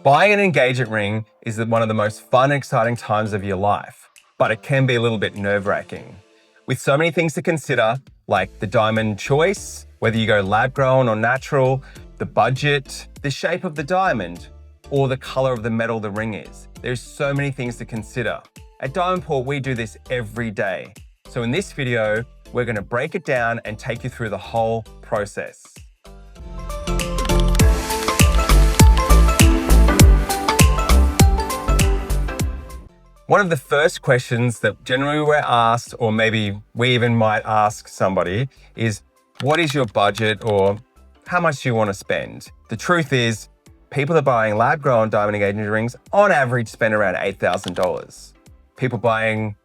Buying an engagement ring is one of the most fun and exciting times of your life, but it can be a little bit nerve-wracking. With so many things to consider, like the diamond choice, whether you go lab-grown or natural, the budget, the shape of the diamond, or the color of the metal the ring is. There's so many things to consider. At Diamondport, we do this every day. So in this video, we're gonna break it down and take you through the whole process. One of the first questions that generally we're asked, or maybe we even might ask somebody, is what is your budget, or how much do you want to spend? The truth is, people that are buying lab-grown diamond engagement rings on average spend around $8,000. People buying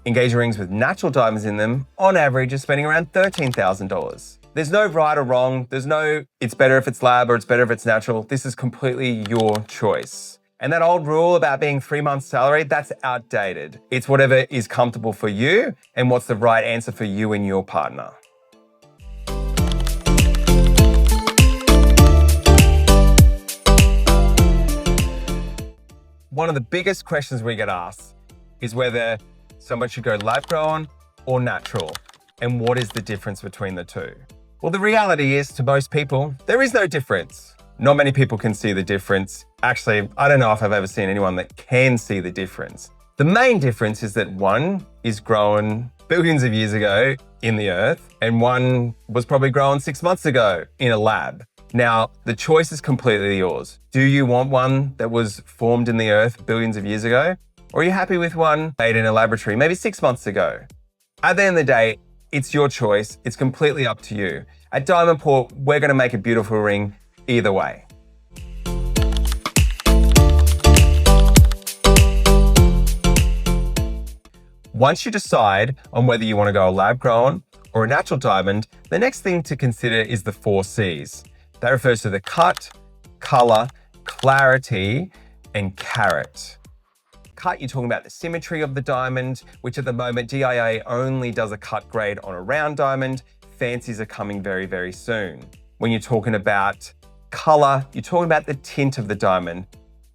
engagement rings with natural diamonds in them on average are spending around $13,000. There's no right or wrong. There's no, it's better if it's lab or it's better if it's natural. This is completely your choice. And that old rule about being 3 months salary, that's outdated. It's whatever is comfortable for you and what's the right answer for you and your partner. One of the biggest questions we get asked is whether someone should go lab-grown or natural, and what is the difference between the two? Well, the reality is, to most people, there is no difference. Not many people can see the difference. Actually, I don't know if I've ever seen anyone that can see the difference. The main difference is that one is grown billions of years ago in the earth, and one was probably grown 6 months ago in a lab. Now, the choice is completely yours. Do you want one that was formed in the earth billions of years ago? Or are you happy with one made in a laboratory maybe 6 months ago? At the end of the day, it's your choice. It's completely up to you. At Diamondport, we're gonna make a beautiful ring either way. Once you decide on whether you want to go a lab-grown or a natural diamond, the next thing to consider is the 4 C's. That refers to the cut, color, clarity, and carat. Cut, you're talking about the symmetry of the diamond, which at the moment DIA only does a cut grade on a round diamond. Fancies are coming very, very soon. When you're talking about color, you're talking about the tint of the diamond.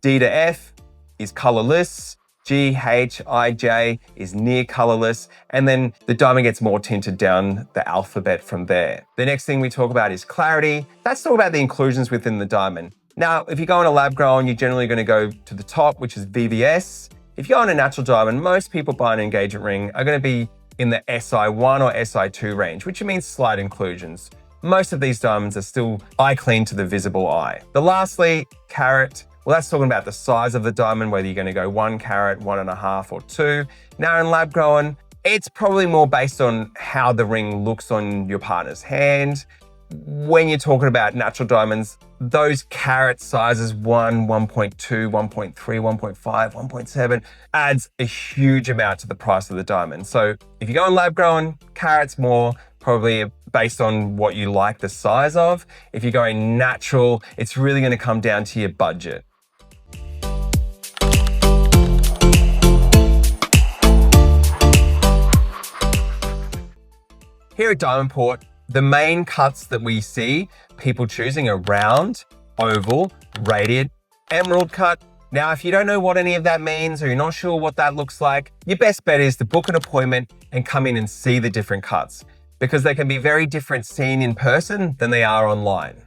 D to F is colorless, G, H, I, J is near colorless, and then the diamond gets more tinted down the alphabet from there. The next thing we talk about is clarity. That's all about the inclusions within the diamond. Now, if you go on a lab grown, you're generally gonna go to the top, which is VVS. If you go on a natural diamond, most people buying an engagement ring are gonna be in the SI1 or SI2 range, which means slight inclusions. Most of these diamonds are still eye clean to the visible eye. The lastly, carat. Well, that's talking about the size of the diamond, whether you're gonna go 1 carat, 1.5, or 2. Now in lab grown, it's probably more based on how the ring looks on your partner's hand. When you're talking about natural diamonds, those carat sizes 1, 1.2, 1.3, 1.5, 1.7 adds a huge amount to the price of the diamond. So if you go on lab grown, carats more probably based on what you like the size of. If you're going natural, it's really gonna come down to your budget. Here at Diamondport, the main cuts that we see people choosing are round, oval, radiant, emerald cut. Now, if you don't know what any of that means, or you're not sure what that looks like, your best bet is to book an appointment and come in and see the different cuts, because they can be very different seen in person than they are online.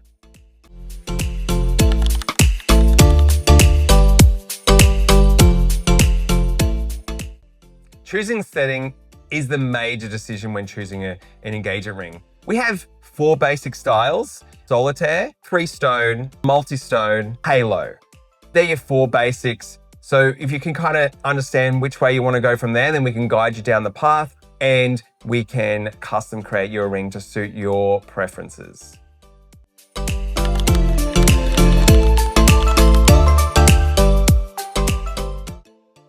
Choosing setting is the major decision when choosing an engagement ring. We have 4 basic styles: solitaire, 3-stone, multi-stone, halo. They're your 4 basics. So if you can kind of understand which way you want to go from there, then we can guide you down the path and we can custom create your ring to suit your preferences.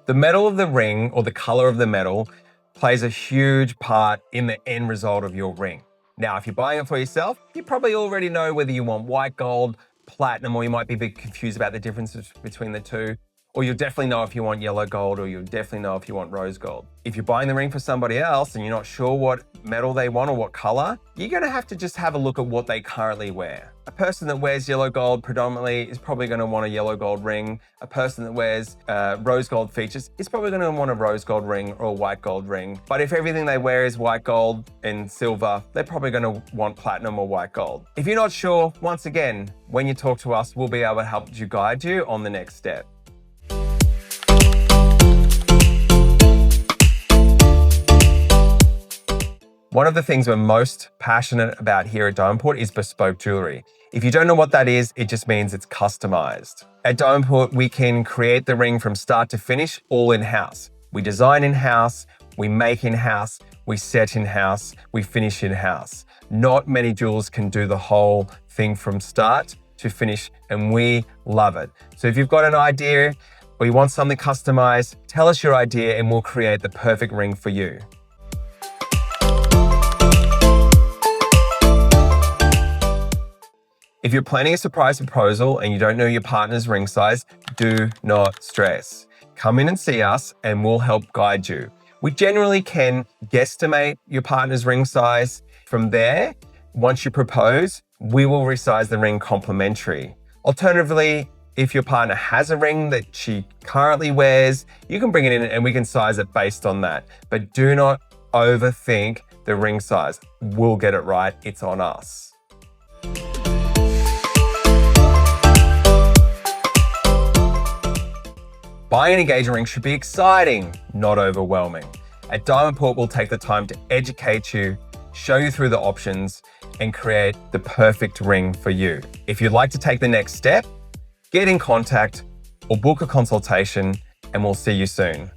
The metal of the ring, or the color of the metal, plays a huge part in the end result of your ring. Now, if you're buying it for yourself, you probably already know whether you want white gold, platinum, or you might be a bit confused about the differences between the two. Or you'll definitely know if you want yellow gold, or you'll definitely know if you want rose gold. If you're buying the ring for somebody else and you're not sure what metal they want or what color, you're gonna have to just have a look at what they currently wear. A person that wears yellow gold predominantly is probably going to want a yellow gold ring. A person that wears rose gold features is probably going to want a rose gold ring or a white gold ring. But if everything they wear is white gold and silver, they're probably going to want platinum or white gold. If you're not sure, once again, when you talk to us, we'll be able to help you guide you on the next step. One of the things we're most passionate about here at Diamondport is bespoke jewelry. If you don't know what that is, it just means it's customized. At Diamondport, we can create the ring from start to finish all in-house. We design in-house, we make in-house, we set in-house, we finish in-house. Not many jewelers can do the whole thing from start to finish, and we love it. So if you've got an idea or you want something customized, tell us your idea and we'll create the perfect ring for you. If you're planning a surprise proposal and you don't know your partner's ring size, do not stress. Come in and see us and we'll help guide you. We generally can guesstimate your partner's ring size. From there, once you propose, we will resize the ring complimentary. Alternatively, if your partner has a ring that she currently wears, you can bring it in and we can size it based on that. But do not overthink the ring size. We'll get it right. It's on us. Buying an engagement ring should be exciting, not overwhelming. At Diamondport, we'll take the time to educate you, show you through the options, and create the perfect ring for you. If you'd like to take the next step, get in contact or book a consultation, and we'll see you soon.